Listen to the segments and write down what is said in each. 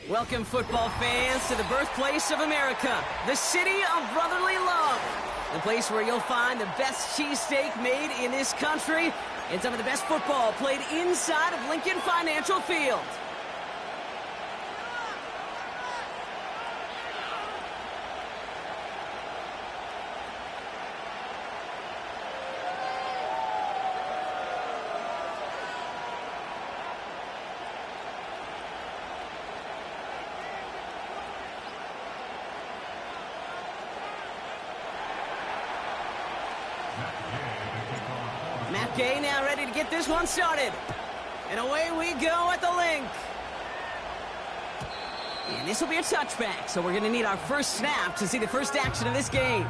Welcome, football fans, to the birthplace of America, the city of brotherly love. The place where you'll find the best cheesesteak made in this country and some of the best football played inside of Lincoln Financial Field. Matt Gay now ready to get this one started. And away we go at the link. And this will be a touchback, so we're going to need our first snap to see the first action of this game.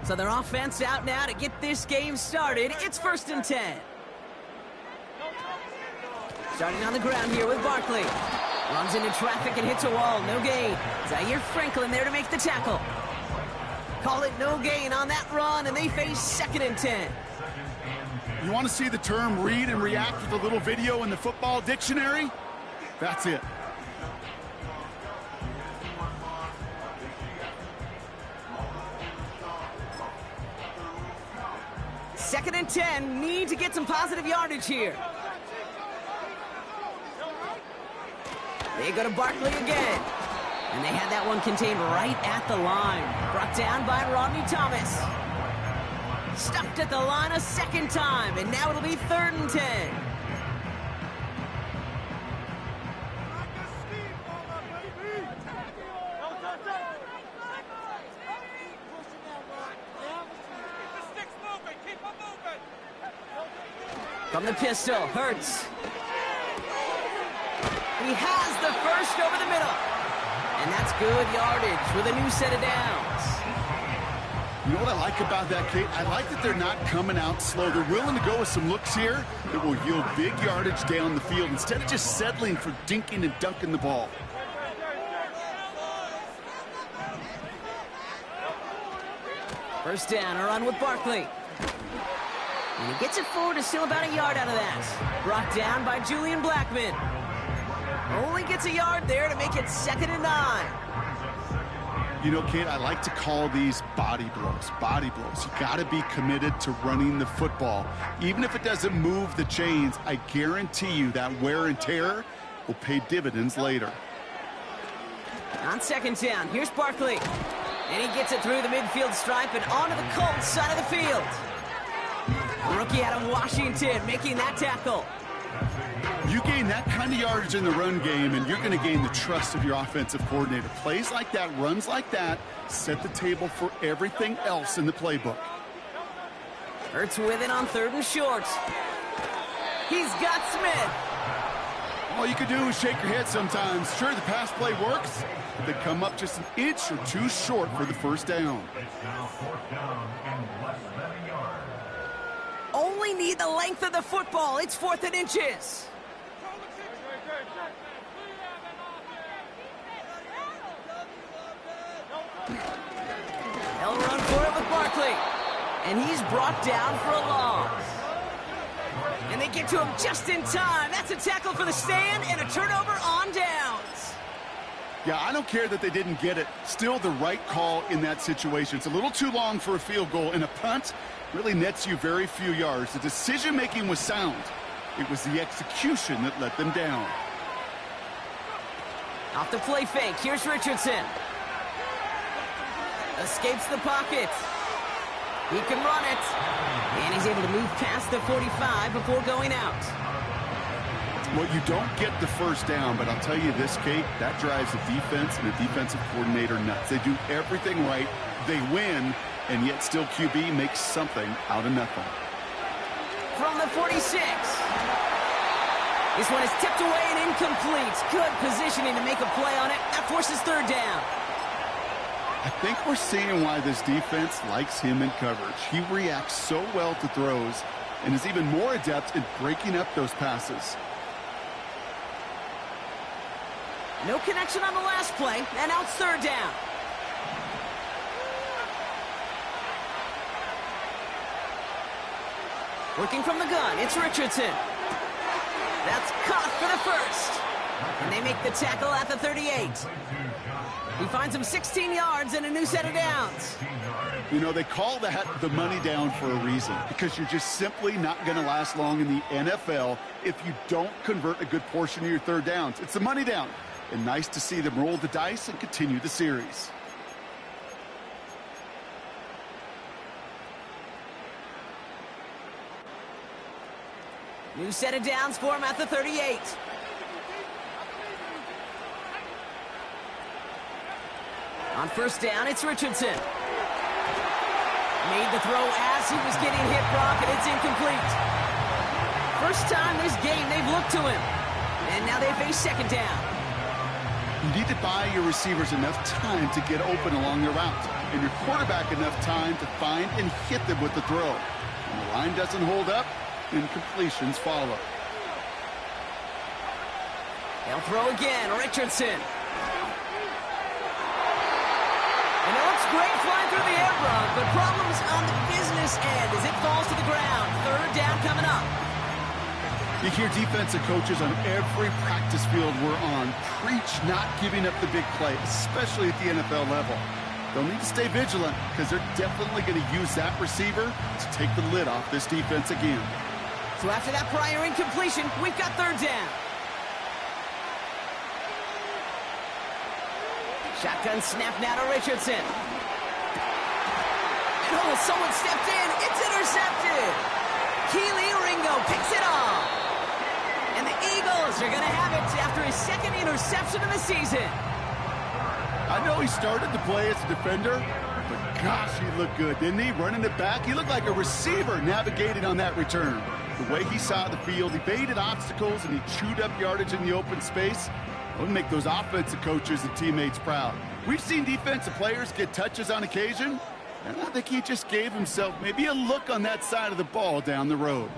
So their offense out now to get this game started. It's 1st and 10. Starting on the ground here with Barkley. Runs into traffic and hits a wall. No gain. Zaire Franklin there to make the tackle. Call it no gain on that run, and they face 2nd and 10. You want to see the term read and react with a little video in the football dictionary? That's it. Second and 10, need to get some positive yardage here. They go to Barkley again. And they had that one contained right at the line. Brought down by Rodney Thomas. Stuffed at the line a second time, and now it'll be 3rd and 10. From the pistol, Hurts. He has the first over the middle. And that's good yardage with a new set of downs. You know what I like about that, Kate? I like that they're not coming out slow. They're willing to go with some looks here that will yield big yardage down the field instead of just settling for dinking and dunking the ball. First down, a run with Barkley. And he gets it forward to still about a yard out of that. Brought down by Julian Blackman. Only gets a yard there to make it 2nd and 9. You know, Kate, I like to call these body blows. Body blows. You got to be committed to running the football. Even if it doesn't move the chains, I guarantee you that wear and tear will pay dividends later. On 2nd down, here's Barkley. And he gets it through the midfield stripe and onto the Colts side of the field. Rookie out of Washington making that tackle. You gain that kind of yardage in the run game, and you're going to gain the trust of your offensive coordinator. Plays like that, runs like that, set the table for everything else in the playbook. Hurts with it on 3rd and short. He's got Smith. All you can do is shake your head sometimes. Sure, the pass play works, but they come up just an inch or two short for the first down. It's now 4th down and less than a yard. Only need the length of the football. It's 4th and inches. They'll run for it with Barkley. And he's brought down for a loss. And they get to him just in time. That's a tackle for the stand and a turnover on downs. Yeah, I don't care that they didn't get it. Still the right call in that situation. It's a little too long for a field goal, and a punt really nets you very few yards. The decision-making was sound. It was the execution that let them down. Off the play fake, here's Richardson. Escapes the pocket. He can run it. And he's able to move past the 45 before going out. Well, you don't get the first down, but I'll tell you this, Kate, that drives the defense and the defensive coordinator nuts. They do everything right. They win, and yet still QB makes something out of nothing. From the 46. This one is tipped away and incomplete. Good positioning to make a play on it. That forces 3rd down. I think we're seeing why this defense likes him in coverage. He reacts so well to throws and is even more adept at breaking up those passes. No connection on the last play, and now it's third down. Working from the gun, it's Richardson. That's caught for the first. And they make the tackle at the 38. He finds him 16 yards and a new set of downs. You know, they call that the money down for a reason, because you're just simply not going to last long in the NFL if you don't convert a good portion of your third downs. It's the money down. And nice to see them roll the dice and continue the series. New set of downs for him at the 38. On first down, it's Richardson. Made the throw as he was getting hit, Brock, and it's incomplete. First time this game they've looked to him. And now they face second down. You need to buy your receivers enough time to get open along their route, and your quarterback enough time to find and hit them with the throw. When the line doesn't hold up, incompletions follow. They'll throw again, Richardson. And it looks great flying through the air, Brock, but problems on the business end as it falls to the ground. Third down coming up. You hear defensive coaches on every practice field we're on preach not giving up the big play, especially at the NFL level. They'll need to stay vigilant because they're definitely going to use that receiver to take the lid off this defense again. So after that prior incompletion, we've got third down. Shotgun snap now to Richardson. Oh, someone stepped in. It's intercepted. Keely Ringo picks it off. And the Eagles are going to have it after his second interception of the season. I know he started to play as a defender, but gosh, he looked good, didn't he? Running it back, he looked like a receiver navigating on that return. The way he saw the field, he evaded obstacles, and he chewed up yardage in the open space. It would make those offensive coaches and teammates proud. We've seen defensive players get touches on occasion, and I think he just gave himself maybe a look on that side of the ball down the road.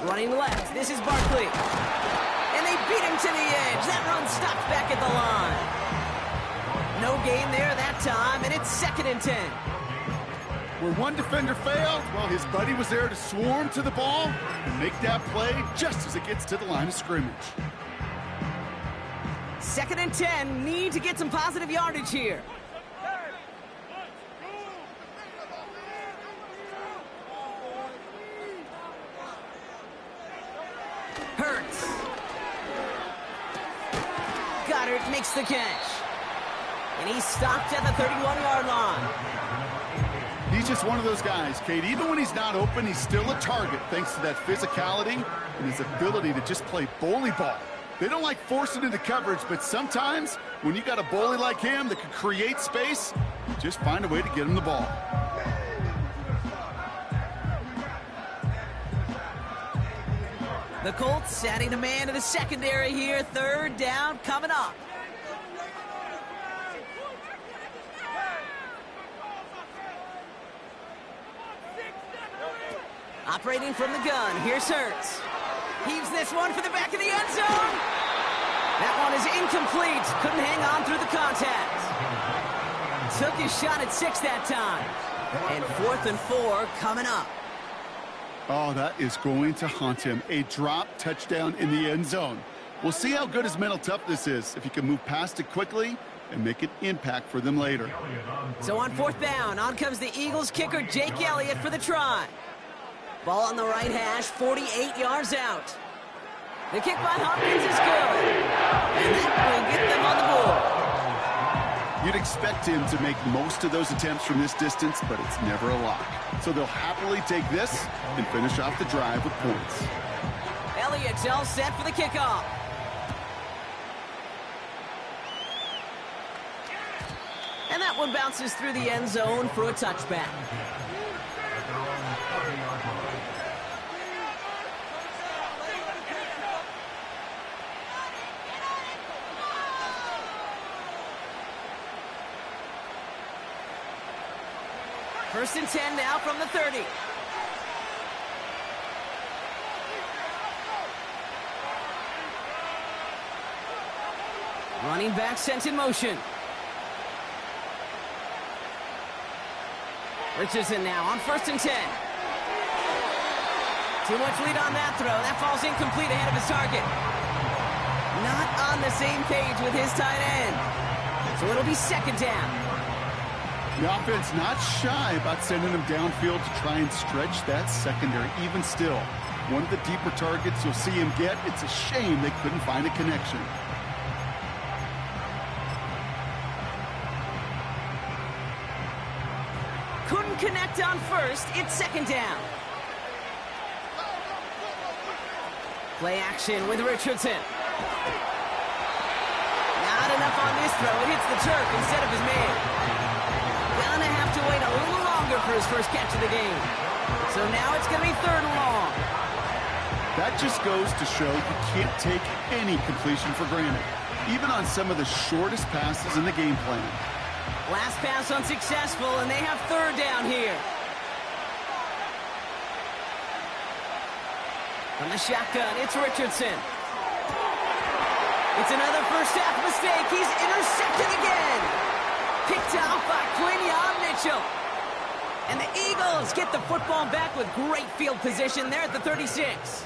Running left, this is Barkley. And they beat him to the edge. That run stopped back at the line. No gain there that time, and it's 2nd and 10. Where one defender failed, well, his buddy was there to swarm to the ball and make that play just as it gets to the line of scrimmage. 2nd and 10, need to get some positive yardage here. Hurts. Goddard makes the catch. And he's stopped at the 31-yard line. He's just one of those guys, Kate. Even when he's not open, he's still a target thanks to that physicality and his ability to just play bully ball. They don't like forcing into coverage, but sometimes when you got a bully like him that can create space, just find a way to get him the ball. The Colts adding a man to the secondary here. Third down coming up. Operating from the gun, here's Hurts. Heaves this one for the back of the end zone. That one is incomplete. Couldn't hang on through the contact. Took his shot at 6 that time. And 4th and 4 coming up. Oh, that is going to haunt him. A drop touchdown in the end zone. We'll see how good his mental toughness is, if he can move past it quickly and make an impact for them later. So on 4th down, on comes the Eagles kicker, Jake Elliott, for the try. Ball on the right hash, 48 yards out. The kick by Hopkins is good. And that will get them on the board. You'd expect him to make most of those attempts from this distance, but it's never a lock. So they'll happily take this and finish off the drive with points. Elliott's all set for the kickoff. And that one bounces through the end zone for a touchback. First and 10 now from the 30. Running back sent in motion. Richardson now on first and 10. Too much lead on that throw. That falls incomplete ahead of his target. Not on the same page with his tight end. So it'll be second down. The offense not shy about sending him downfield to try and stretch that secondary. Even still, one of the deeper targets you'll see him get. It's a shame they couldn't find a connection. Couldn't connect on first. It's second down. Play action with Richardson. Not enough on this throw. It hits the turf instead of his man. Gonna have to wait a little longer for his first catch of the game. So now it's going to be third and long. That just goes to show you can't take any completion for granted, even on some of the shortest passes in the game plan. Last pass unsuccessful, and they have third down here. From the shotgun, it's Richardson. It's another first half mistake. He's intercepted again. Picked off by Quinion Mitchell. And the Eagles get the football back with great field position there at the 36.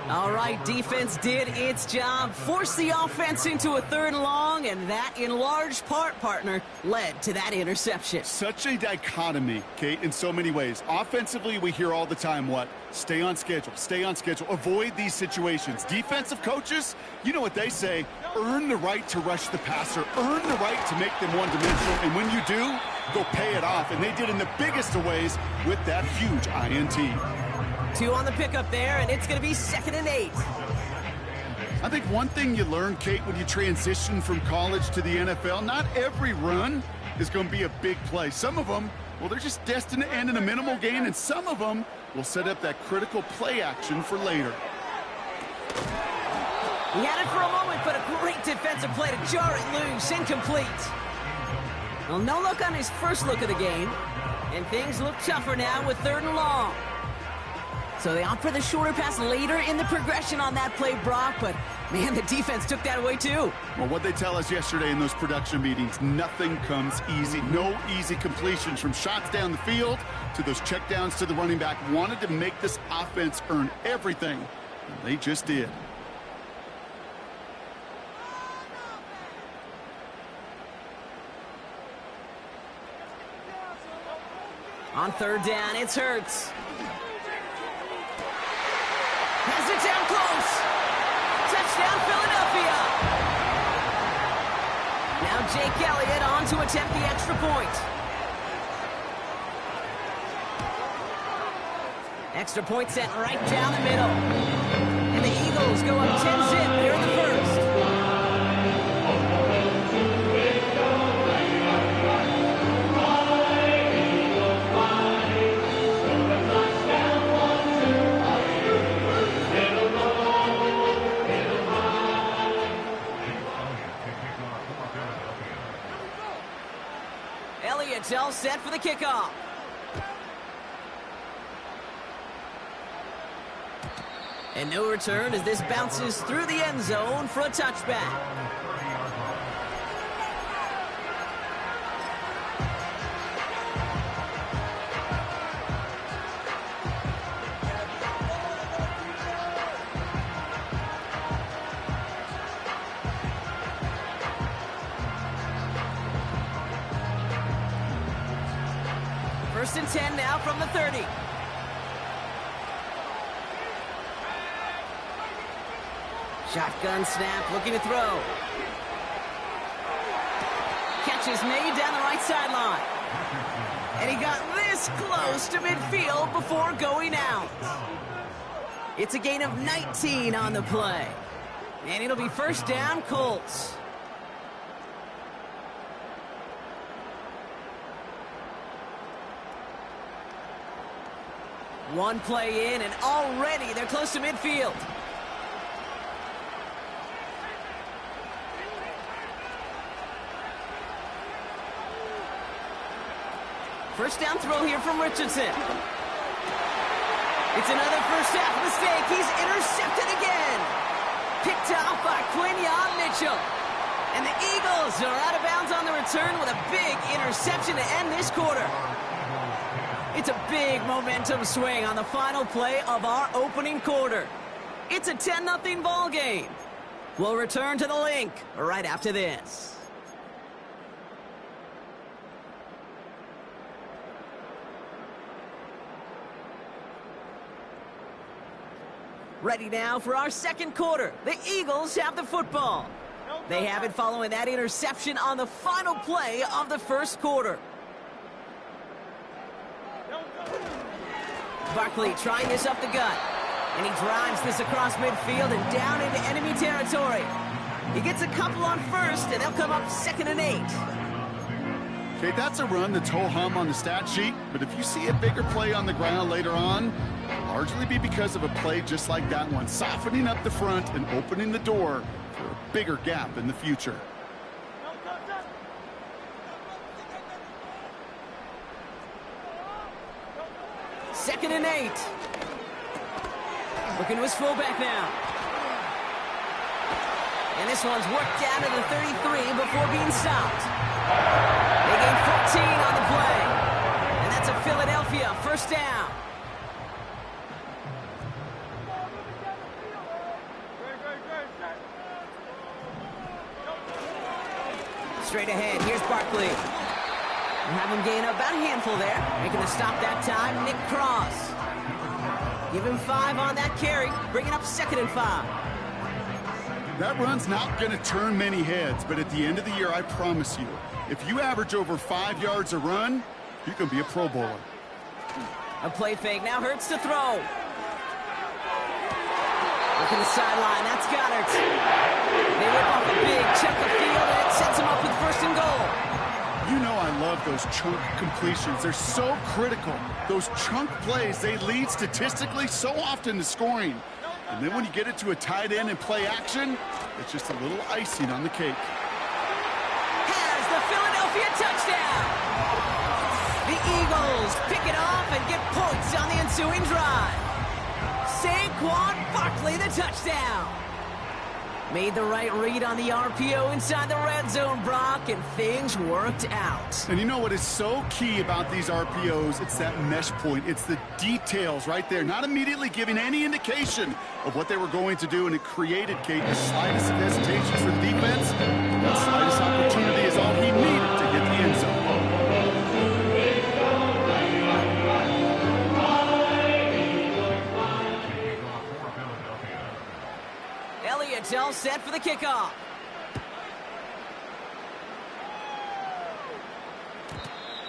All right, defense did its job, forced the offense into a third and long, and that, in large part, partner, led to that interception. Such a dichotomy, Kate, in so many ways. Offensively, we hear all the time, what? Stay on schedule, avoid these situations. Defensive coaches, you know what they say, earn the right to rush the passer, earn the right to make them one-dimensional, and when you do, go pay it off. And they did in the biggest of ways with that huge INT. 2 on the pickup there, and it's going to be 2nd and 8. I think one thing you learn, Kate, when you transition from college to the NFL, not every run is going to be a big play. Some of them, well, they're just destined to end in a minimal gain, and some of them will set up that critical play action for later. He had it for a moment, but a great defensive play to jar it loose, incomplete. Well, no look on his first look of the game, and things look tougher now with third and long. So they opt for the shorter pass later in the progression on that play, Brock, but man, the defense took that away too. Well, what they tell us yesterday in those production meetings, nothing comes easy. No easy completions from shots down the field to those checkdowns to the running back. Wanted to make this offense earn everything, and they just did. On third down, it's Hurts. Has it down close. Touchdown, Philadelphia. Now Jake Elliott on to attempt the extra point. Extra point sent right down the middle. And the Eagles go up 10-zip here in the first. Elliott's all set for the kickoff. And no return as this bounces through the end zone for a touchback. First and 10 now from the 30. Shotgun snap, looking to throw. Catch is made down the right sideline. And he got this close to midfield before going out. It's a gain of 19 on the play. And it'll be first down, Colts. One play in, and already they're close to midfield. First down throw here from Richardson. It's another first half mistake. He's intercepted again. Picked off by Quinion Mitchell. And the Eagles are out of bounds on the return with a big interception to end this quarter. It's a big momentum swing on the final play of our opening quarter. It's a 10-0 ball game. We'll return to the link right after this. Ready now for our second quarter. The Eagles have the football. They have it following that interception on the final play of the first quarter. Barkley trying this up the gut. And he drives this across midfield and down into enemy territory. He gets a couple on first, and they'll come up 2nd and 8. Okay, that's a run that's ho-hum on the stat sheet, but if you see a bigger play on the ground later on, it'll largely be because of a play just like that one, softening up the front and opening the door for a bigger gap in the future. Second and 8. Looking to his fullback now. And this one's worked down to the 33 before being stopped. They gain 14 on the play. And that's a Philadelphia first down. Straight ahead, here's Barkley. We'll have him gain about a handful there. Making the stop that time, Nick Cross. Give him 5 on that carry, bringing up 2nd and 5. That run's not going to turn many heads, but at the end of the year, I promise you, if you average over 5 yards a run, you can be a Pro Bowler. A play fake, now Hurts to throw. Look at the sideline, that's Goddard. They rip off a big chunk of field, and it sets him up with 1st and goal. You know I love those chunk completions. They're so critical. Those chunk plays, they lead statistically so often to scoring. And then when you get it to a tight end and play action, it's just a little icing on the cake. Has the Philadelphia touchdown. The Eagles pick it off and get points on the ensuing drive. Saquon Barkley, the touchdown. Made the right read on the RPO inside the red zone, Brock, and things worked out. And you know what is so key about these RPOs? It's that mesh point. It's the details right there, not immediately giving any indication of what they were going to do, and it created, Kate, the slightest of hesitations for the defense. That slightest opportunity is all he needed to get the end zone. Elliott's all set for the kickoff.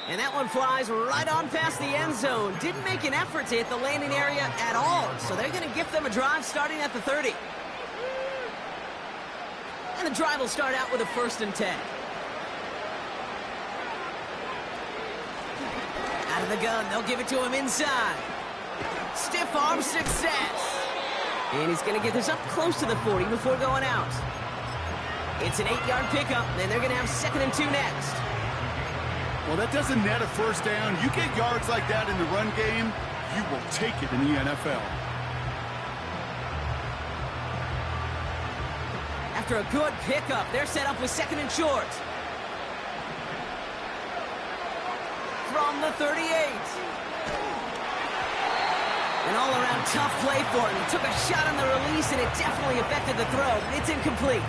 And that one flies right on past the end zone. Didn't make an effort to hit the landing area at all. So they're going to gift them a drive starting at the 30. And the drive will start out with a 1st and 10. Out of the gun, they'll give it to him inside. Stiff arm success. And he's going to get this up close to the 40 before going out. It's an 8-yard pickup, and they're going to have 2nd and 2 next. Well, that doesn't net a first down. You get yards like that in the run game, you will take it in the NFL. After a good pickup, they're set up with 2nd and short. From the 38. An all-around tough play for him. He took a shot on the release, and it definitely affected the throw. It's incomplete.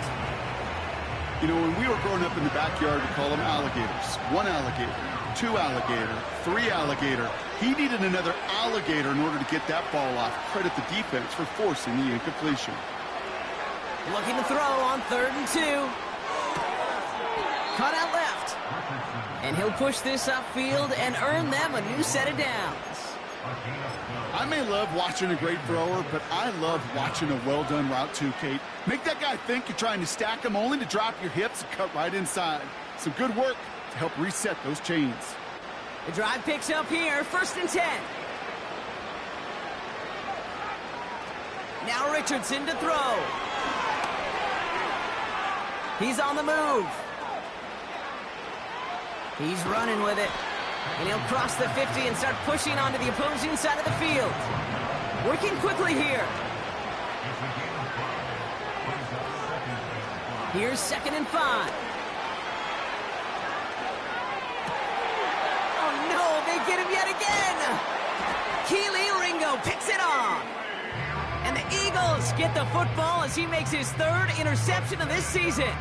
You know, when we were growing up in the backyard, we call them alligators. 1 alligator, 2 alligator, 3 alligator. He needed another alligator in order to get that ball off. Credit the defense for forcing the incompletion. Looking to throw on 3rd and 2. Cut out left. And he'll push this upfield and earn them a new set of downs. I may love watching a great thrower, but I love watching a well-done route too, Kate. Make that guy think you're trying to stack him only to drop your hips and cut right inside. Some good work to help reset those chains. The drive picks up here, 1st and 10. Now Richardson to throw. He's on the move. He's running with it. And he'll cross the 50 and start pushing onto the opposing side of the field. Working quickly here. Here's 2nd and 5. Oh no, they get him yet again. Keely Ringo picks it off. And the Eagles get the football as he makes his 3rd interception of this season.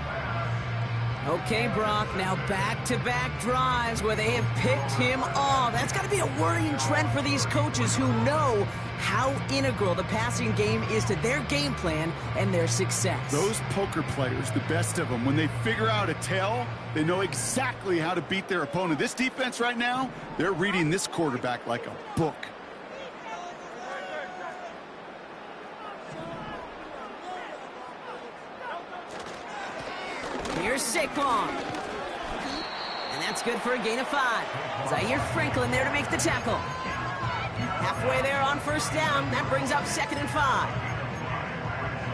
Okay, Brock, now back-to-back drives where they have picked him off. That's got to be a worrying trend for these coaches who know how integral the passing game is to their game plan and their success. Those poker players, the best of them, when they figure out a tell, they know exactly how to beat their opponent. This defense right now, they're reading this quarterback like a book. Here's Saquon. And that's good for a gain of 5. Zaire Franklin there to make the tackle. Halfway there on 1st down. That brings up 2nd and 5.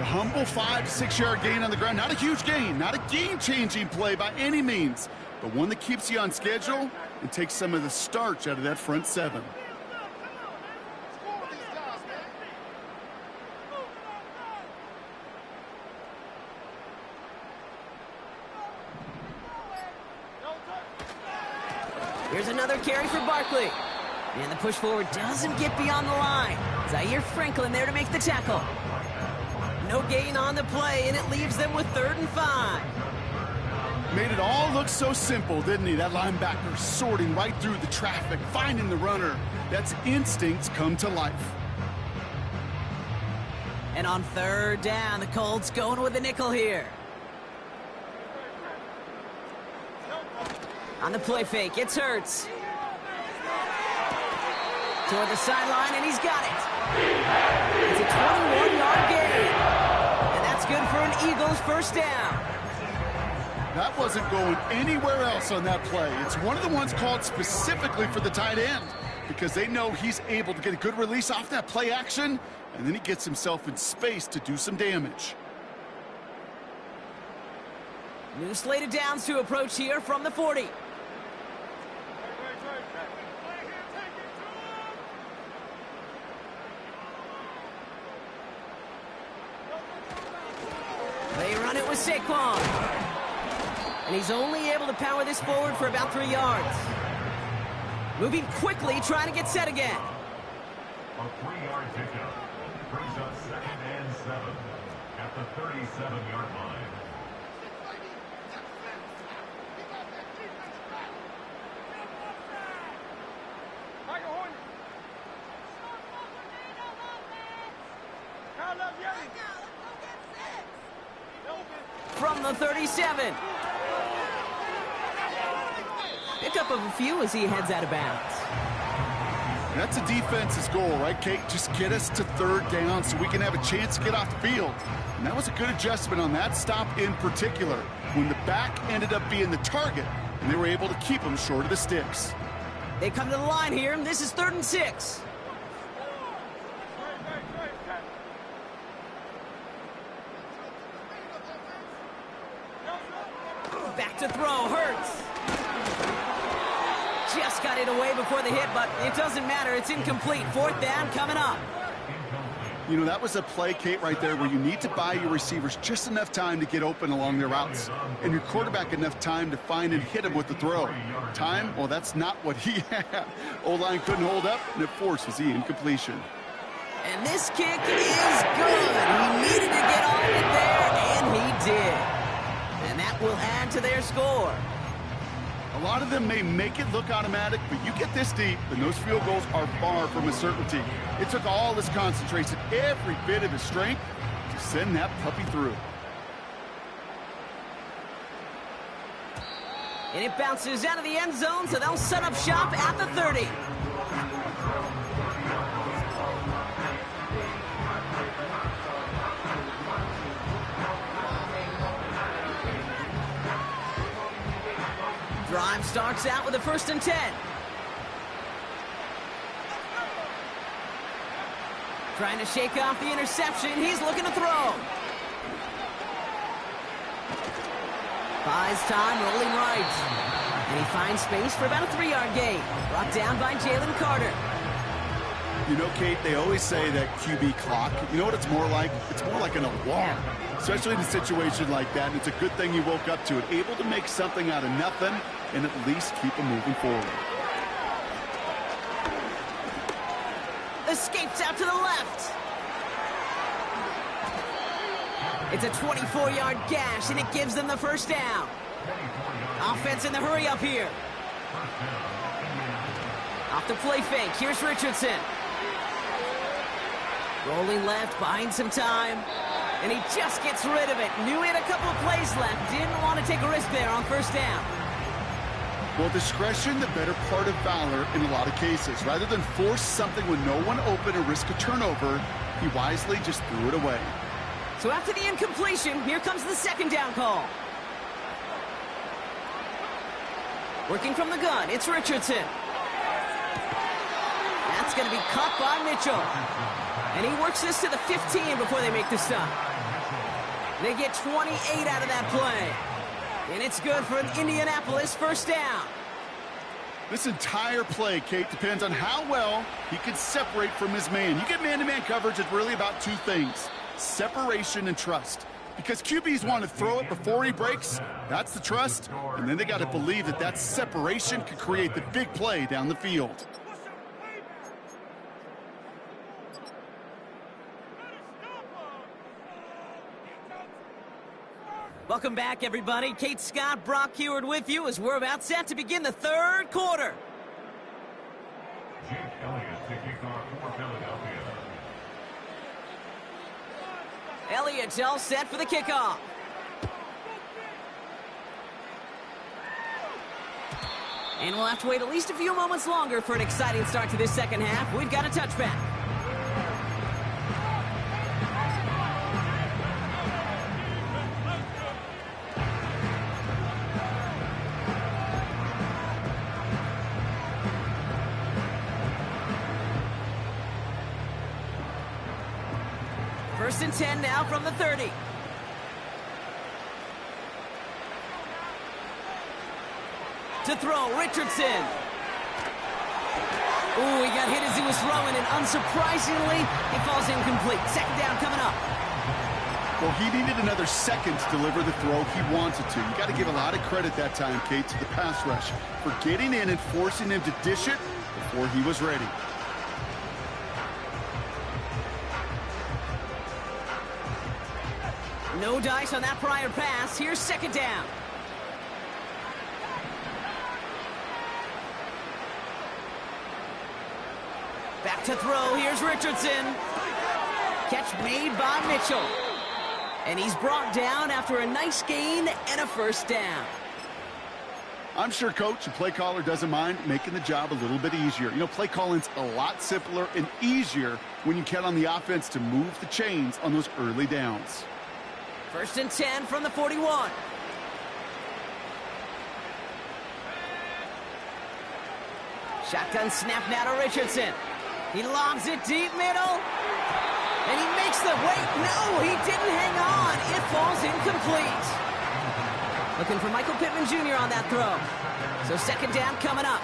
A humble 5 to 6 yard gain on the ground. Not a huge gain. Not a game-changing play by any means. But one that keeps you on schedule and takes some of the starch out of that front 7. Here's another carry for Barkley. And the push forward doesn't get beyond the line. Zaire Franklin there to make the tackle. No gain on the play, and it leaves them with 3rd and 5. Made it all look so simple, didn't he? That linebacker sorting right through the traffic, finding the runner. That's instincts come to life. And on 3rd down, the Colts going with the nickel here. On the play fake, it's Hurts. Toward the sideline, and he's got it. It's a 21-yard gain. And that's good for an Eagles 1st down. That wasn't going anywhere else on that play. It's one of the ones called specifically for the tight end because they know he's able to get a good release off that play action, and then he gets himself in space to do some damage. New slate of downs to approach here from the 40. They run it with Saquon. And he's only able to power this forward for about 3 yards. Moving quickly, trying to get set again. A 3-yard pickup brings up 2nd and 7 at the 37-yard line. From the 37. Pickup of a few as he heads out of bounds. That's a defense's goal, right, Kate? Just get us to 3rd down so we can have a chance to get off the field. And that was a good adjustment on that stop in particular, when the back ended up being the target, and they were able to keep him short of the sticks. They come to the line here, and this is 3rd and 6. Back to throw, Hurts. Just got it away before the hit, but it doesn't matter. It's incomplete. 4th down coming up. You know, that was a play, Kate, right there where you need to buy your receivers just enough time to get open along their routes, and your quarterback enough time to find and hit him with the throw. Time? Well, that's not what he had. O-line couldn't hold up, and it forces the incompletion. And this kick is good. He needed to get all of it there, and he did. And that will add to their score. A lot of them may make it look automatic, but you get this deep, and those field goals are far from a certainty. It took all his concentration, every bit of his strength, to send that puppy through. And it bounces out of the end zone, so they'll set up shop at the 30. Drive starts out with a 1st and 10. Trying to shake off the interception. He's looking to throw. Buys time, rolling right. And he finds space for about a 3-yard gain. Brought down by Jalen Carter. You know, Kate, they always say that QB clock, you know what it's more like? It's more like an alarm, especially in a situation like that. And it's a good thing you woke up to it, able to make something out of nothing and at least keep them moving forward. Escapes out to the left. It's a 24-yard gash, and it gives them the first down. Offense in the hurry up here. Off the play fake. Here's Richardson. Rolling left, buying some time. And he just gets rid of it. Knew he had a couple of plays left. Didn't want to take a risk there on first down. Well, discretion, the better part of valor in a lot of cases. Rather than force something with no one open and risk a turnover, he wisely just threw it away. So after the incompletion, here comes the second down call. Working from the gun, it's Richardson. That's going to be caught by Mitchell. And he works this to the 15 before they make the stop. They get 28 out of that play. And it's good for an Indianapolis first down. This entire play, Kate, depends on how well he can separate from his man. You get man-to-man coverage, it's really about two things: separation and trust. Because QBs want to throw it before he breaks, that's the trust. And then they got to believe that that separation could create the big play down the field. Welcome back, everybody. Kate Scott, Brock Heward with you as we're about set to begin the third quarter. Jake Elliott to kick off for Philadelphia. Elliott's all set for the kickoff. And we'll have to wait at least a few moments longer for an exciting start to this second half. We've got a touchback. First and 10 now from the 30. To throw, Richardson. Ooh, he got hit as he was throwing, and unsurprisingly, he falls incomplete. Second down coming up. Well, he needed another second to deliver the throw he wanted to. You got to give a lot of credit that time, Kate, to the pass rush for getting in and forcing him to dish it before he was ready. No dice on that prior pass. Here's second down. Back to throw. Here's Richardson. Catch made by Mitchell. And he's brought down after a nice gain and a first down. I'm sure coach and play caller doesn't mind making the job a little bit easier. You know, play calling's a lot simpler and easier when you count on the offense to move the chains on those early downs. First and 10 from the 41. Shotgun snap now to Richardson. He lobs it deep middle. And he makes the wait. No, he didn't hang on. It falls incomplete. Looking for Michael Pittman Jr. on that throw. So second down coming up.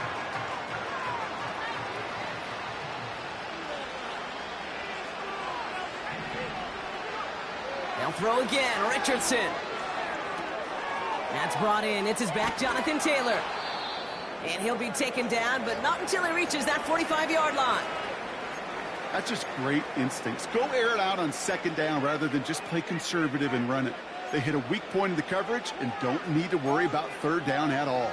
They'll throw again. Richardson. That's brought in. It's his back, Jonathan Taylor. And he'll be taken down, but not until he reaches that 45-yard line. That's just great instincts. Go air it out on second down rather than just play conservative and run it. They hit a weak point in the coverage and don't need to worry about third down at all.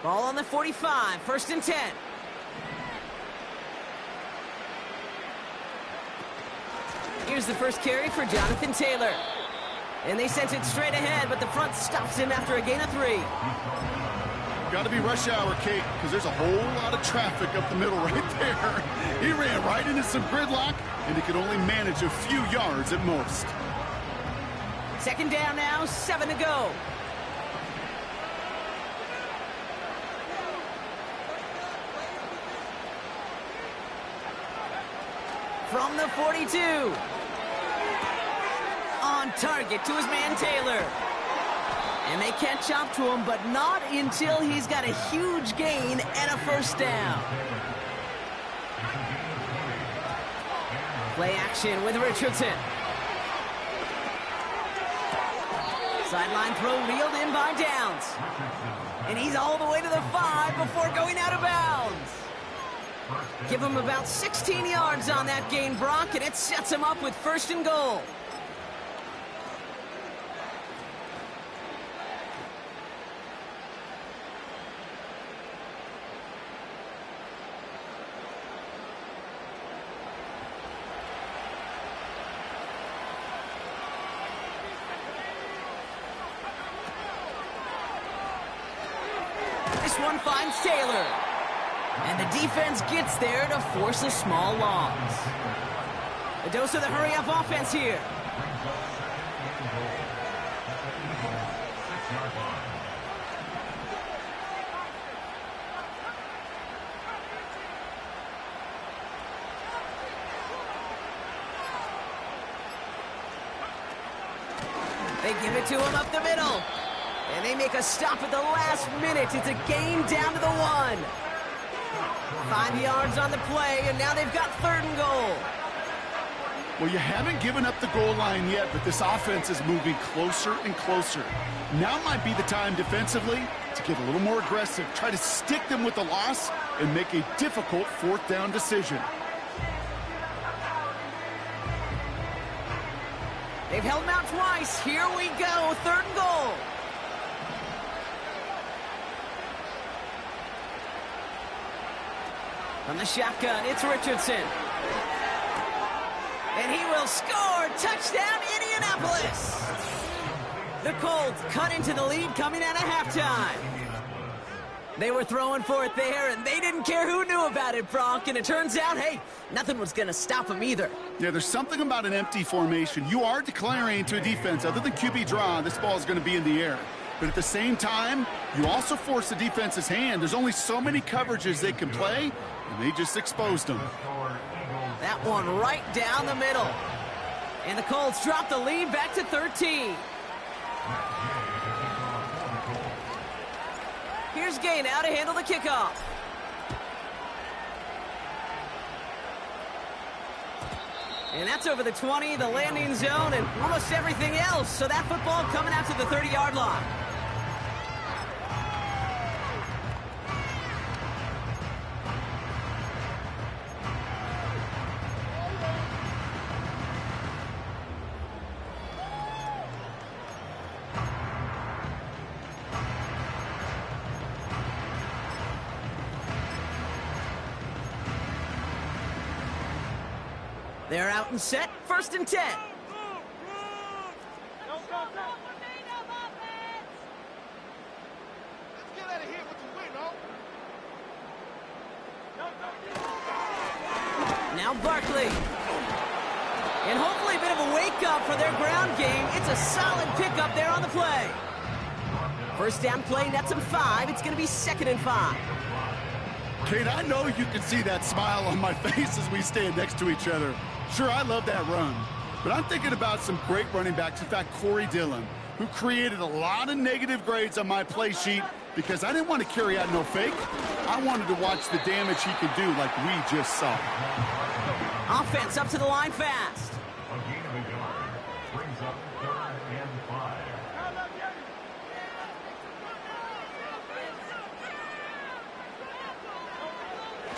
Ball on the 45, first and 10. Here's the first carry for Jonathan Taylor. And they sent it straight ahead, but the front stops him after a gain of 3. Got to be rush hour, Kate, because there's a whole lot of traffic up the middle right there. He ran right into some gridlock, and he could only manage a few yards at most. Second down now, 7 to go. from the 42. On target to his man Taylor. And they catch up to him, but not until he's got a huge gain and a first down. Play action with Richardson. Sideline throw reeled in by Downs. And he's all the way to the 5 before going out of bounds. Give him about 16 yards on that gain, Brock, and it sets him up with 1st and goal. This one finds Taylor. And the defense gets there to force a small loss. A dose of the hurry-up offense here. They give it to him up the middle. And they make a stop at the last minute. It's a gain down to the 1. 5 yards on the play, and now they've got 3rd and goal. Well, you haven't given up the goal line yet, but this offense is moving closer and closer. Now might be the time defensively to get a little more aggressive, try to stick them with the loss, and make a difficult 4th down decision. They've held him out twice. Here we go, 3rd and goal. From the shotgun, it's Richardson. And he will score! Touchdown, Indianapolis! The Colts cut into the lead coming out of halftime. They were throwing for it there, and they didn't care who knew about it, Brock. And it turns out, hey, nothing was going to stop them either. Yeah, there's something about an empty formation. You are declaring to a defense, other than QB draw, this ball is going to be in the air. But at the same time, you also force the defense's hand. There's only so many coverages they can play, and they just exposed them. That one right down the middle. And the Colts drop the lead back to 13. Here's Gay now to handle the kickoff. And that's over the 20, the landing zone, and almost everything else. So that football coming out to the 30-yard line. They're out and set, 1st and 10. Now Barkley. And hopefully a bit of a wake-up for their ground game. It's a solid pickup there on the play. 1st down play, nets them 5. It's going to be 2nd and 5. Kate, I know you can see that smile on my face as we stand next to each other. Sure, I love that run, but I'm thinking about some great running backs. In fact, Corey Dillon, who created a lot of negative grades on my play sheet because I didn't want to carry out no fake. I wanted to watch the damage he could do like we just saw. Offense up to the line fast. A gain of a yard brings up 3rd and 5.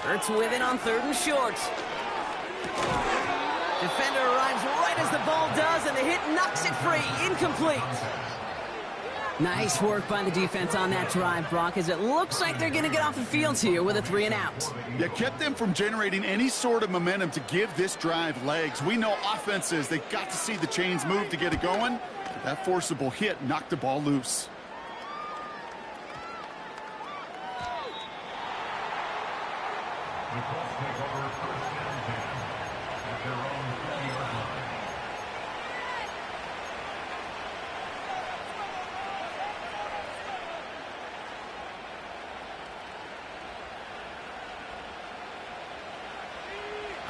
Hurts with it on 3rd and short. Defender arrives right as the ball does, and the hit knocks it free. Incomplete. Nice work by the defense on that drive, Brock, as it looks like they're going to get off the field here with a 3 and out. You kept them from generating any sort of momentum to give this drive legs. We know offenses, they got to see the chains move to get it going. That forcible hit knocked the ball loose. The Colts take over 1st and 10 at their own 50-yard line.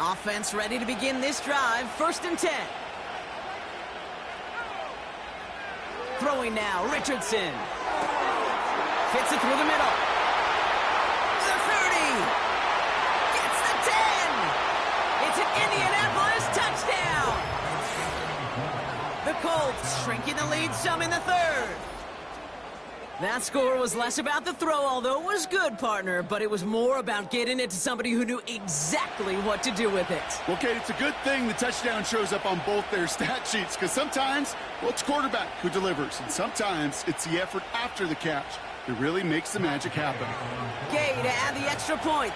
Offense ready to begin this drive. 1st and 10. Throwing now, Richardson. Fits it through the middle. The 30. Gets the 10. It's an Indianapolis touchdown. The Colts shrinking the lead some in the 3rd. That score was less about the throw, although it was good, partner, but it was more about getting it to somebody who knew exactly what to do with it. Well, Kate, it's a good thing the touchdown shows up on both their stat sheets, because sometimes, well, it's quarterback who delivers, and sometimes it's the effort after the catch that really makes the magic happen. Gay to add the extra point.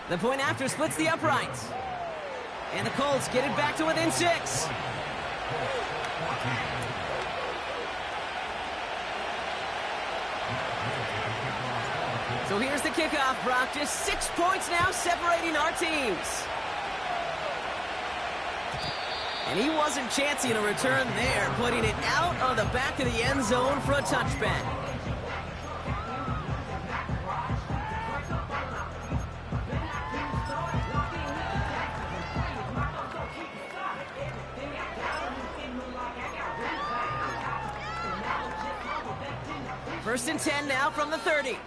The point after splits the uprights. And the Colts get it back to within 6. So here's the kickoff, Brock. Just 6 points now separating our teams. And he wasn't chancing a return there, putting it out of the back of the end zone for a touchback. First and 10 now from the 30.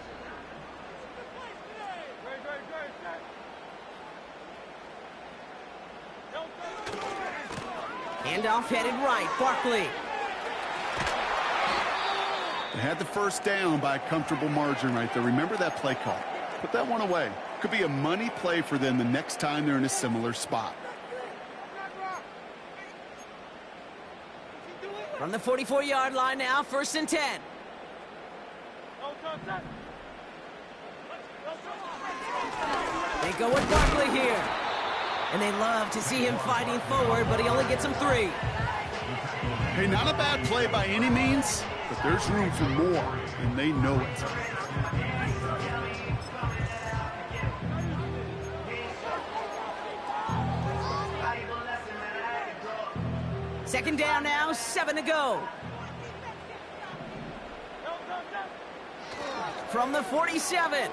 Handoff headed right, Barkley. They had the first down by a comfortable margin right there. Remember that play call. Put that one away. Could be a money play for them the next time they're in a similar spot. From the 44-yard line now, 1st and 10. They go with Barkley here. And they love to see him fighting forward, but he only gets him 3. Hey, not a bad play by any means, but there's room for more, and they know it. Second down now, 7 to go. From the 47.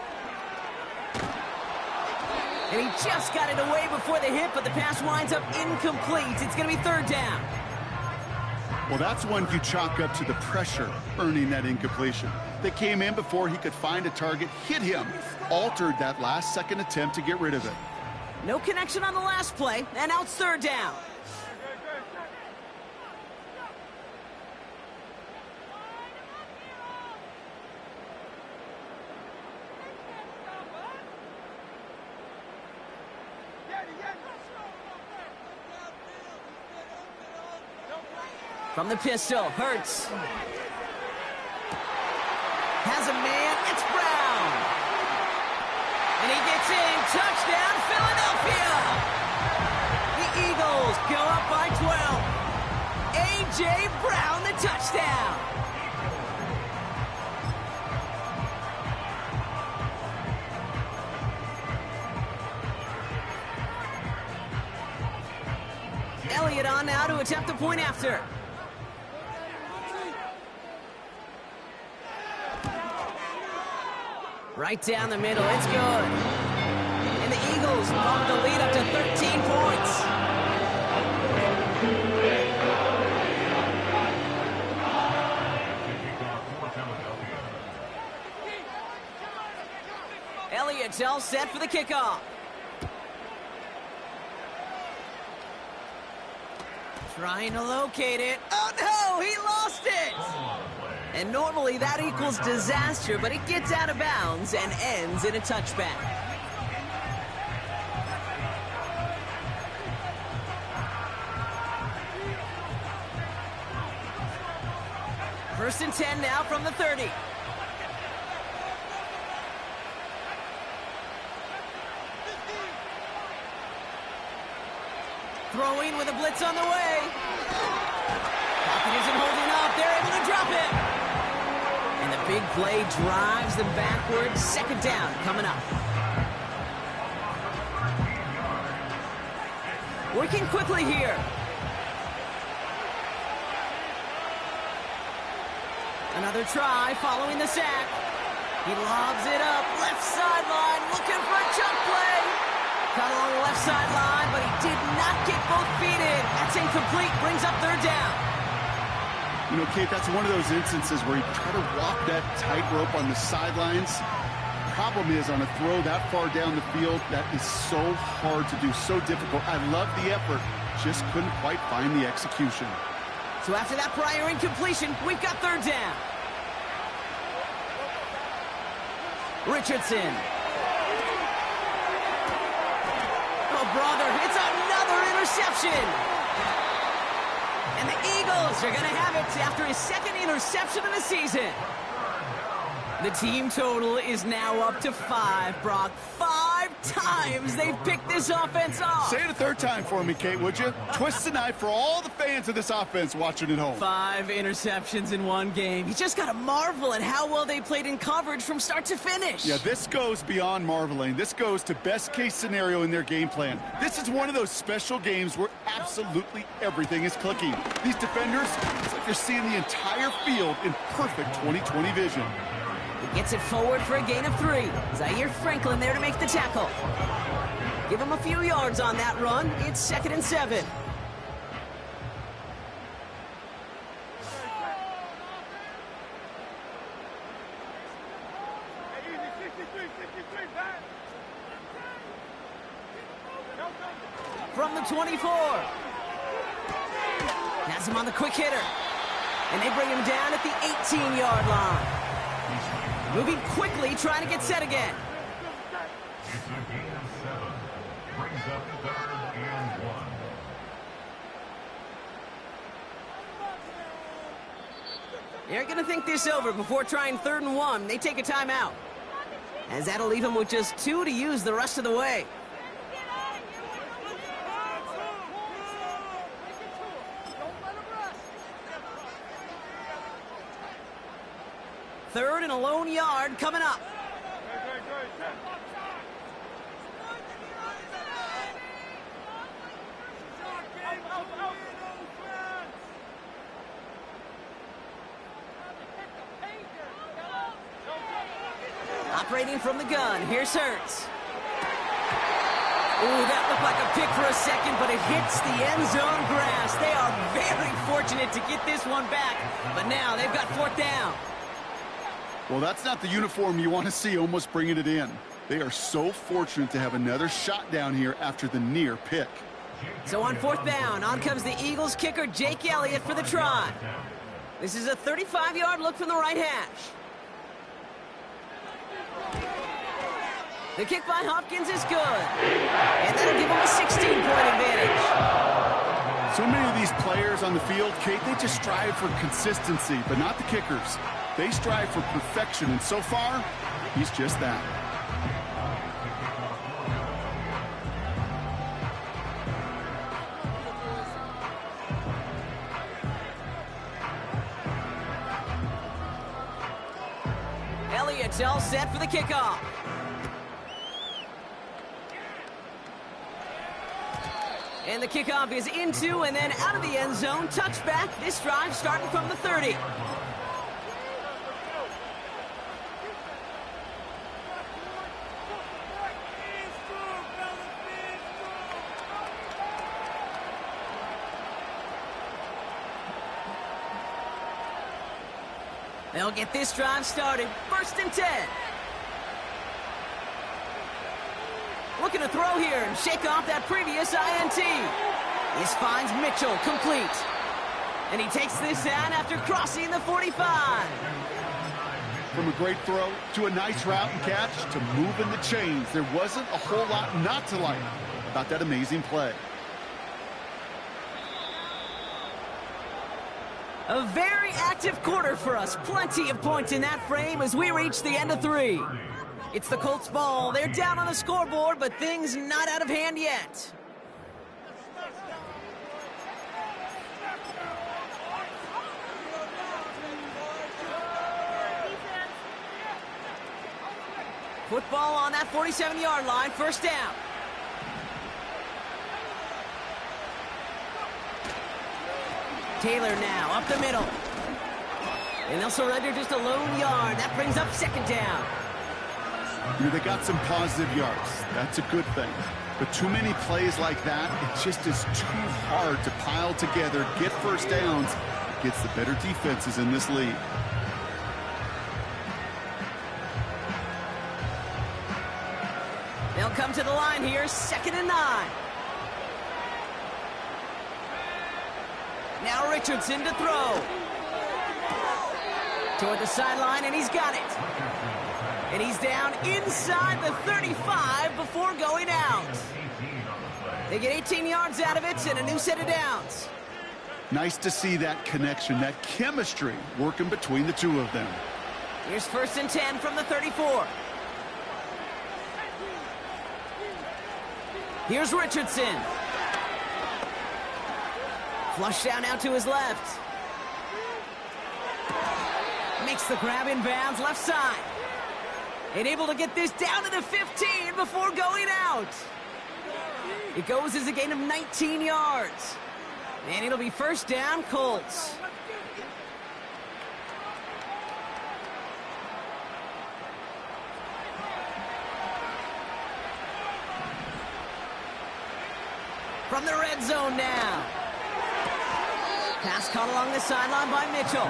And he just got it away before the hit, but the pass winds up incomplete. It's going to be 3rd down. Well, that's one you chalk up to the pressure earning that incompletion. They came in before he could find a target, hit him, altered that last-second attempt to get rid of it. No connection on the last play, and now it's 3rd down. From the pistol, Hurts. Has a man, it's Brown. And he gets in, touchdown, Philadelphia. The Eagles go up by 12. A.J. Brown, the touchdown. Elliott on now to attempt the point after. Right down the middle, it's good. And the Eagles bump the lead up to 13 points. Elliott's all set for the kickoff. Trying to locate it. Oh no, he lost it! And normally that equals disaster, but it gets out of bounds and ends in a touchback. First and 10 now from the 30. Throwing with a blitz on the way. Pocket isn't holding up. They're able to drop it. And the big play drives them backwards. 2nd down coming up. Working quickly here. Another try following the sack. He lobs it up, left sideline, looking for a chunk play. Caught along the left sideline, but he did not get both feet in. That's incomplete, brings up third down. You know, Kate, that's one of those instances where you try to walk that tightrope on the sidelines. Problem is, on a throw that far down the field, that is so hard to do, so difficult. I love the effort, just couldn't quite find the execution. So after that prior incompletion, we've got third down. Richardson. Oh, brother, it's another interception. And the Eagles are going to have it after his second interception of the season. The team total is now up to 5, Brock. 5 times they've picked this offense off. Say it a third time for me, Kate, would you? Twist the knife for all the fans of this offense watching at home. 5 interceptions in one game. You just got to marvel at how well they played in coverage from start to finish. Yeah, this goes beyond marveling. This goes to best-case scenario in their game plan. This is one of those special games where absolutely everything is clicking. These defenders, it's like they're seeing the entire field in perfect 20/20 vision. He gets it forward for a gain of 3. Zaire Franklin there to make the tackle. Give him a few yards on that run. It's 2nd and 7. From the 24. Has him on the quick hitter. And they bring him down at the 18-yard line. Moving quickly, trying to get set again. It's a gain of 7. Brings up 3rd and 1. They're going to think this over before trying 3rd and 1. They take a timeout. As that'll leave him with just 2 to use the rest of the way. Third and a lone yard coming up. Operating from the gun, here's Hurts. Ooh, that looked like a pick for a second, but it hits the end zone grass. They are very fortunate to get this one back, but now they've got 4th down. Well, that's not the uniform you want to see almost bringing it in. They are so fortunate to have another shot down here after the near pick. So on 4th down, on comes the Eagles kicker, Jake Elliott, for the try. This is a 35-yard look from the right hash. The kick by Hopkins is good. And that'll give him a 16-point advantage. So many of these players on the field, Kate, they just strive for consistency, but not the kickers. They strive for perfection, and so far, he's just that. Elliott's all set for the kickoff. And the kickoff is into and then out of the end zone. Touchback. This drive starting from the 30. They'll get this drive started. 1st and 10. Looking to throw here and shake off that previous INT. This finds Mitchell complete. And he takes this down after crossing the 45. From a great throw to a nice route and catch to moving the chains, there wasn't a whole lot not to like about that amazing play. A very active quarter for us. Plenty of points in that frame as we reach the end of 3. It's the Colts ball. They're down on the scoreboard, but things not out of hand yet. Football on that 47-yard line. 1st down. Taylor now up the middle. And they'll surrender just a lone yard. That brings up second down. They got some positive yards. That's a good thing. But too many plays like that, it just is too hard to pile together, get first downs, gets the better defenses in this league. They'll come to the line here, 2nd and 9. Now Richardson to throw. Toward the sideline, and he's got it. And he's down inside the 35 before going out. They get 18 yards out of it and a new set of downs. Nice to see that connection, that chemistry working between the two of them. Here's 1st and 10 from the 34. Here's Richardson. Flush down out to his left. Makes the grab in bounds left side. And able to get this down to the 15 before going out. It goes as a gain of 19 yards. And it'll be 1st down, Colts. From the red zone now. Pass caught along the sideline by Mitchell.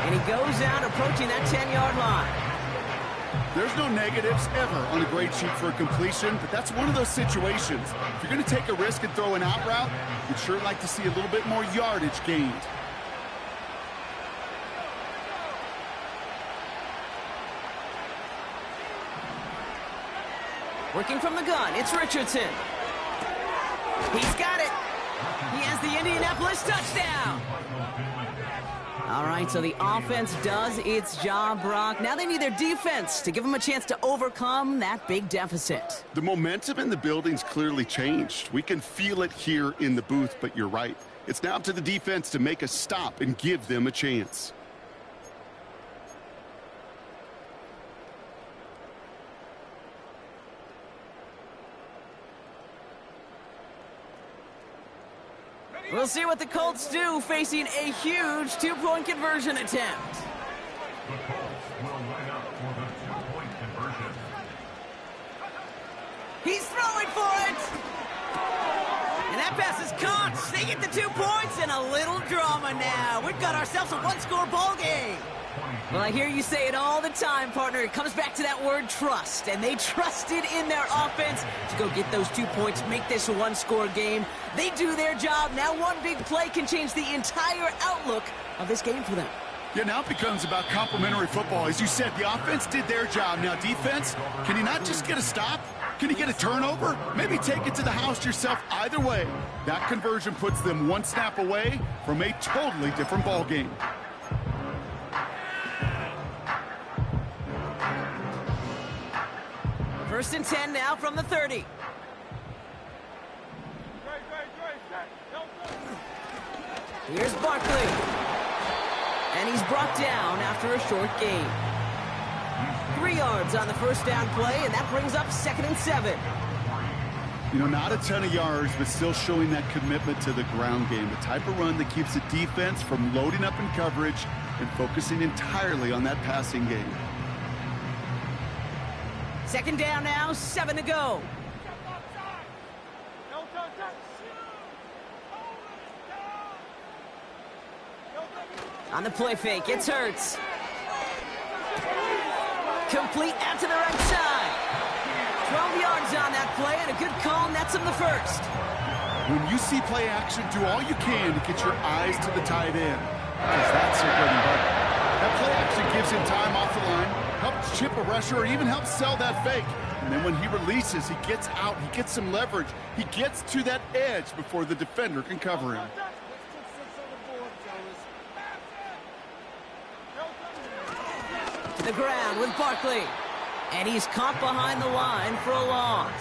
And he goes out approaching that 10-yard line. There's no negatives ever on a grade sheet for a completion, but that's one of those situations. If you're going to take a risk and throw an out route, you'd sure like to see a little bit more yardage gained. Working from the gun, it's Richardson. He's got it. He has the Indianapolis touchdown. All right, so the offense does its job, Brock. Now they need their defense to give them a chance to overcome that big deficit. The momentum in the building's clearly changed. We can feel it here in the booth, but you're right. It's now up to the defense to make a stop and give them a chance. We'll see what the Colts do facing a huge two-point conversion attempt. The Colts will line up for the two-point conversion. He's throwing for it! And that pass is caught. They get the 2 points and a little drama now. We've got ourselves a one-score ball game. Well, I hear you say it all the time, partner. It comes back to that word trust. And they trusted in their offense to go get those 2 points, make this a one-score game. They do their job. Now one big play can change the entire outlook of this game for them. Yeah, now it becomes about complementary football. As you said, the offense did their job. Now defense, can you not just get a stop? Can you get a turnover? Maybe take it to the house yourself. Either way, that conversion puts them one snap away from a totally different ball game. First and 10 now from the 30. Here's Barkley. And he's brought down after a short gain. 3 yards on the first down play, and that brings up 2nd and 7. You know, not a ton of yards, but still showing that commitment to the ground game. The type of run that keeps the defense from loading up in coverage and focusing entirely on that passing game. 2nd down now, 7 to go. On the play fake, it's Hurts. Complete out to the right side. 12 yards on that play, and a good call nets him the first. When you see play action, do all you can to get your eyes to the tight end. Because that's your bread and butter. That play action gives him time off the line, helps chip a rusher, or even helps sell that fake. And then when he releases, he gets out, he gets some leverage. He gets to that edge before the defender can cover him. To the ground with Barkley. And he's caught behind the line for a loss.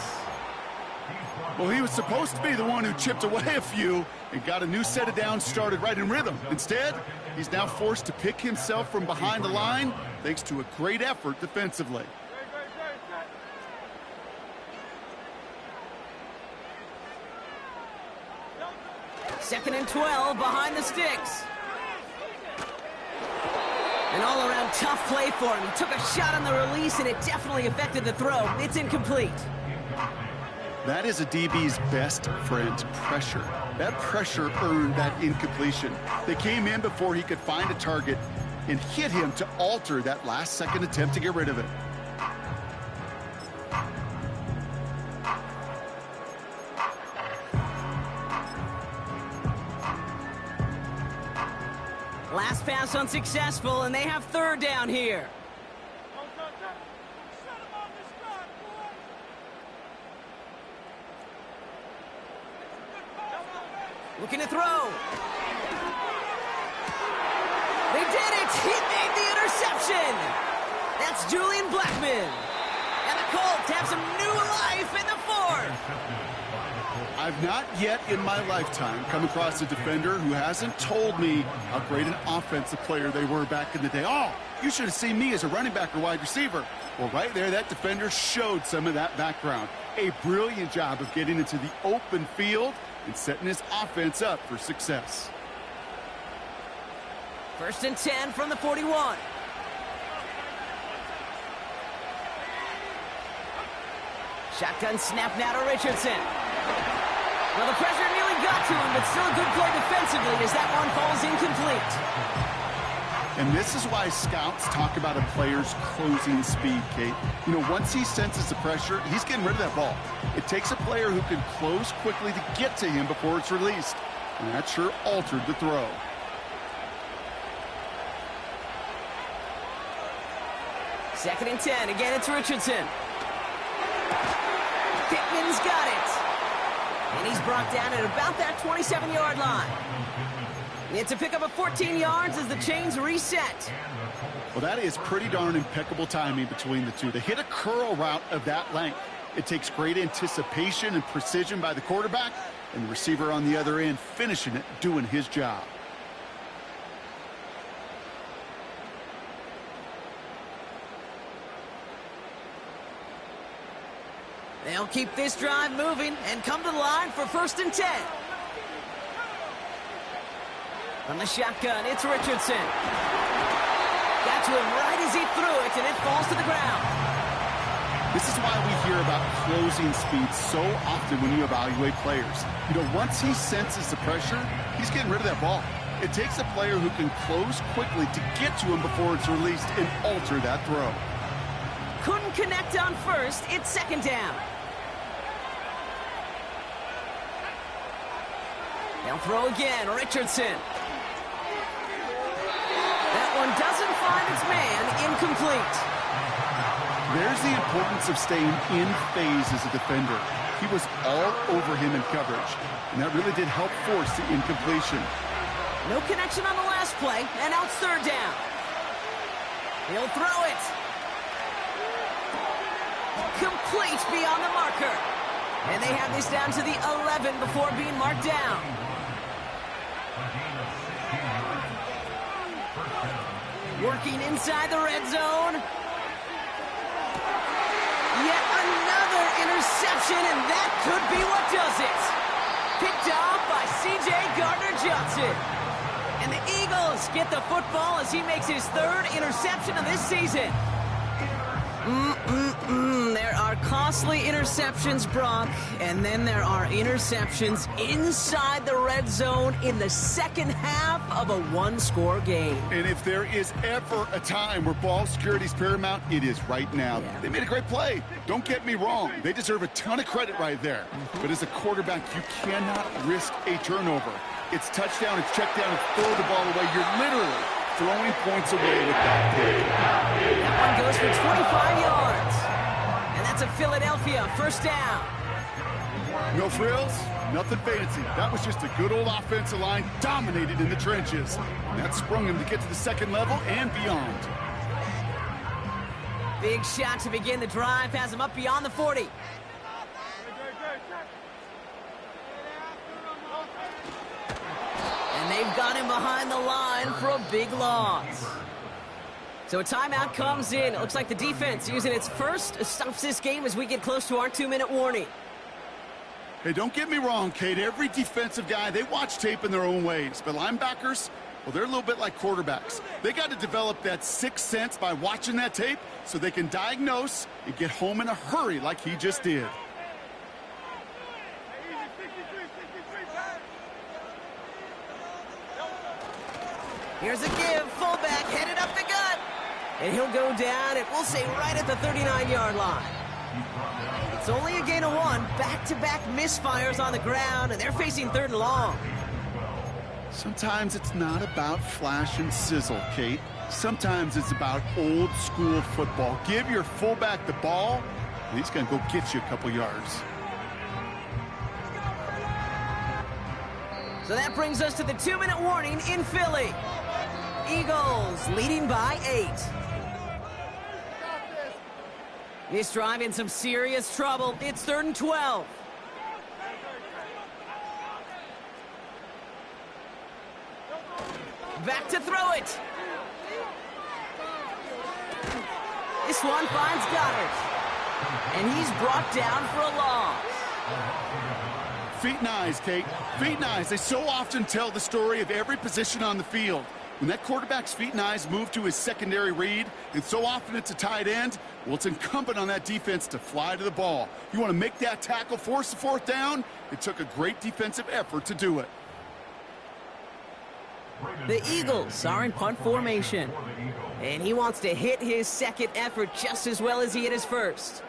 Well, he was supposed to be the one who chipped away a few and got a new set of downs started right in rhythm. Instead, he's now forced to pick himself from behind the line thanks to a great effort defensively. Second and 12 behind the sticks. all-around tough play for him. He took a shot on the release, and it definitely affected the throw. It's incomplete. That is a DB's best friend, pressure. That pressure earned that incompletion. They came in before he could find a target and hit him to alter that last-second attempt to get rid of it. Last pass unsuccessful, and they have third down here. Looking to throw. They did it! He made the interception! That's Julian Blackman. And the Colts have some new life in the fourth. I've not yet in my lifetime come across a defender who hasn't told me how great an offensive player they were back in the day. Oh, you should have seen me as a running back or wide receiver. Well, right there, that defender showed some of that background. A brilliant job of getting into the open field and setting his offense up for success. 1st and 10 from the 41. Shotgun snap now to Richardson. Well, the pressure nearly got to him, but still a good play defensively as that one falls incomplete. And this is why scouts talk about a player's closing speed, Kate. You know, once he senses the pressure, he's getting rid of that ball. It takes a player who can close quickly to get to him before it's released. And that sure altered the throw. Second and 10. Again, it's Richardson. Pittman's got it. And he's brought down at about that 27-yard line. It's a pickup of 14 yards as the chains reset. Well, that is pretty darn impeccable timing between the two. To hit a curl route of that length, it takes great anticipation and precision by the quarterback, and the receiver on the other end finishing it, doing his job. They'll keep this drive moving and come to the line for 1st and 10. From the shotgun, it's Richardson. Got to him right as he threw it, and it falls to the ground. This is why we hear about closing speed so often when you evaluate players. You know, once he senses the pressure, he's getting rid of that ball. It takes a player who can close quickly to get to him before it's released and alter that throw. Couldn't connect on first. It's 2nd down. They'll throw again. Richardson. That one doesn't find its man. Incomplete. There's the importance of staying in phase as a defender. He was all over him in coverage, and that really did help force the incompletion. No connection on the last play, and now it's 3rd down. He'll throw it. Complete beyond the marker. And they have this down to the 11 before being marked down. Working inside the red zone. Yet another interception, and that could be what does it. Picked off by C.J. Gardner-Johnson. And the Eagles get the football as he makes his 3rd interception of this season. There are costly interceptions, Brock, and then there are interceptions inside the red zone in the second half of a one-score game. And if there is ever a time where ball security is paramount, it is right now. Yeah. They made a great play. Don't get me wrong. They deserve a ton of credit right there. But as a quarterback, you cannot risk a turnover. It's touchdown, it's check down, it's throw the ball away. You're literally throwing points away with that play. That one goes for 25 yards. And that's a Philadelphia 1st down. No frills, nothing fancy. That was just a good old offensive line dominated in the trenches. And that sprung him to get to the 2nd level and beyond. Big shot to begin the drive, has him up beyond the 40. And they've got him behind the line for a big loss. So a timeout comes in. It looks like the defense using its first stops this game as we get close to our 2-minute warning. Hey, don't get me wrong, Kate. Every defensive guy, they watch tape in their own ways. But linebackers, Well, they're a little bit like quarterbacks. They got to develop that sixth sense by watching that tape so they can diagnose and get home in a hurry like he just did. Here's a give, fullback headed up the gut. And he'll go down, and we'll say right at the 39-yard line. It's only a gain of 1, back-to-back misfires on the ground, and they're facing 3rd and long. Sometimes it's not about flash and sizzle, Kate. Sometimes it's about old-school football. Give your fullback the ball, and he's going to go get you a couple yards. So that brings us to the 2-minute warning in Philly. Eagles leading by 8. This drive in some serious trouble. It's 3rd and 12. Back to throw it. This one finds Goddard. And he's brought down for a loss. Feet and eyes, Kate. Feet and eyes. They so often tell the story of every position on the field. When that quarterback's feet and eyes move to his secondary read, and so often it's a tight end, well, it's incumbent on that defense to fly to the ball. You want to make that tackle, force the 4th down? It took a great defensive effort to do it. The Eagles are in punt formation. And he wants to hit his second effort just as well as he hit his first.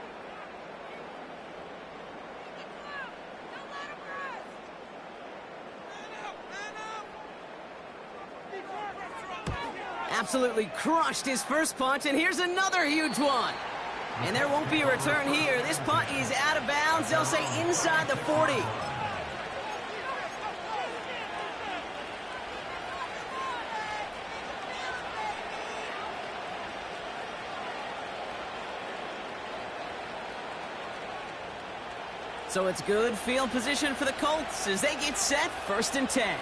Absolutely crushed his first punt, and here's another huge one. And there won't be a return here. This punt is out of bounds. They'll say inside the 40. So it's good field position for the Colts as they get set, 1st and 10.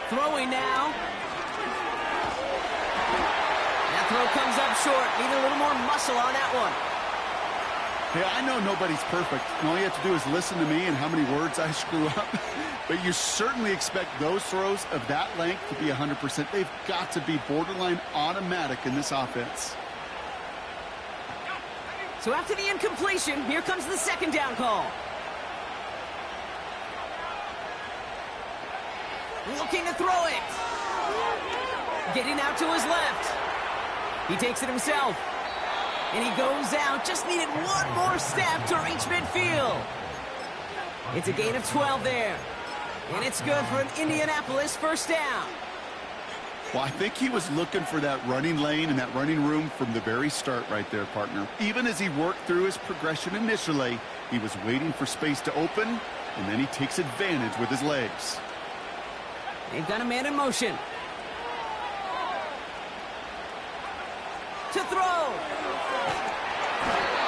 Throwing now. That throw comes up short. Need a little more muscle on that one. Hey, I know nobody's perfect. All you have to do is listen to me and how many words I screw up. But you certainly expect those throws of that length to be 100%. They've got to be borderline automatic in this offense. So after the incompletion, here comes the 2nd down call. Looking to throw it. Getting out to his left. He takes it himself. And he goes out. Just needed one more step to reach midfield. It's a gain of 12 there. And it's good for an Indianapolis 1st down. Well, I think he was looking for that running lane and that running room from the very start right there, partner. Even as he worked through his progression initially, he was waiting for space to open, and then he takes advantage with his legs. They've got a man in motion. To throw.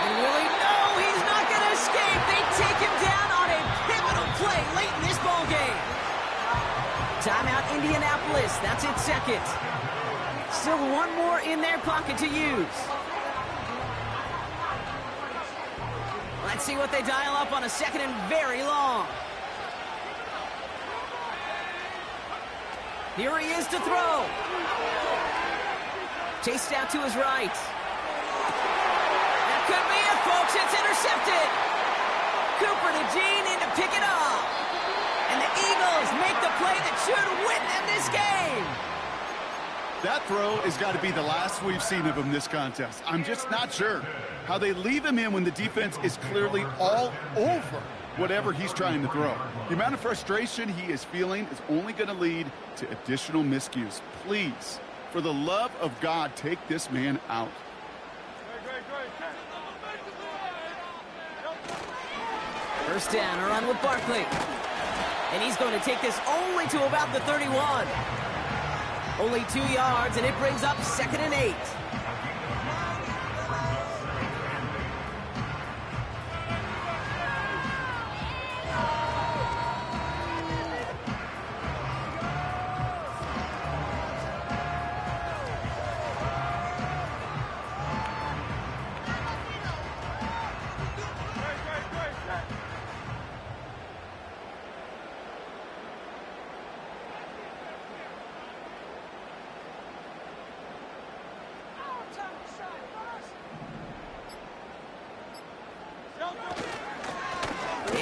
And Willie, no, he's not going to escape. They take him down on a pivotal play late in this ball game. Timeout Indianapolis. That's its 2nd. Still one more in their pocket to use. Let's see what they dial up on a 2nd and very long. Here he is to throw. Chased out to his right. That could be it, folks. It's intercepted. Cooper to Jean in to pick it up. And the Eagles make the play that should win them this game. That throw has got to be the last we've seen of him this contest. I'm just not sure how they leave him in when the defense is clearly all over whatever he's trying to throw. The amount of frustration he is feeling is only going to lead to additional miscues. Please, for the love of God, take this man out. First down, a run with Barkley. And he's going to take this only to about the 31. Only 2 yards, and it brings up 2nd and 8.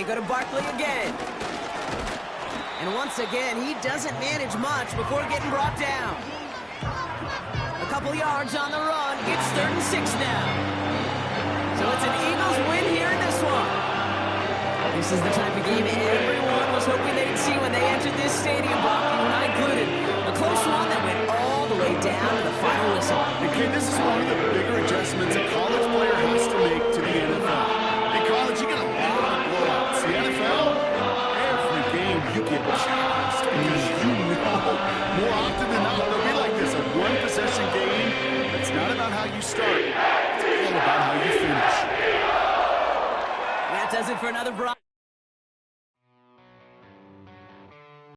go to Barkley again. And once again, he doesn't manage much before getting brought down. A couple yards on the run. It's 3rd and 6 now. So it's an Eagles win here in this one. This is the type of game everyone was hoping they'd see when they entered this stadium, Brock, you and I included. A close one that went all the way down to the final whistle. And Kate, this is one of the bigger adjustments a college player has to make to the NFL. In college, you get a lot of blowouts. The NFL, every game you get challenged because you know more often than not it'll be like this, a one-possession game. It's not about how you start. It's all about how you finish. That does it for another Brock.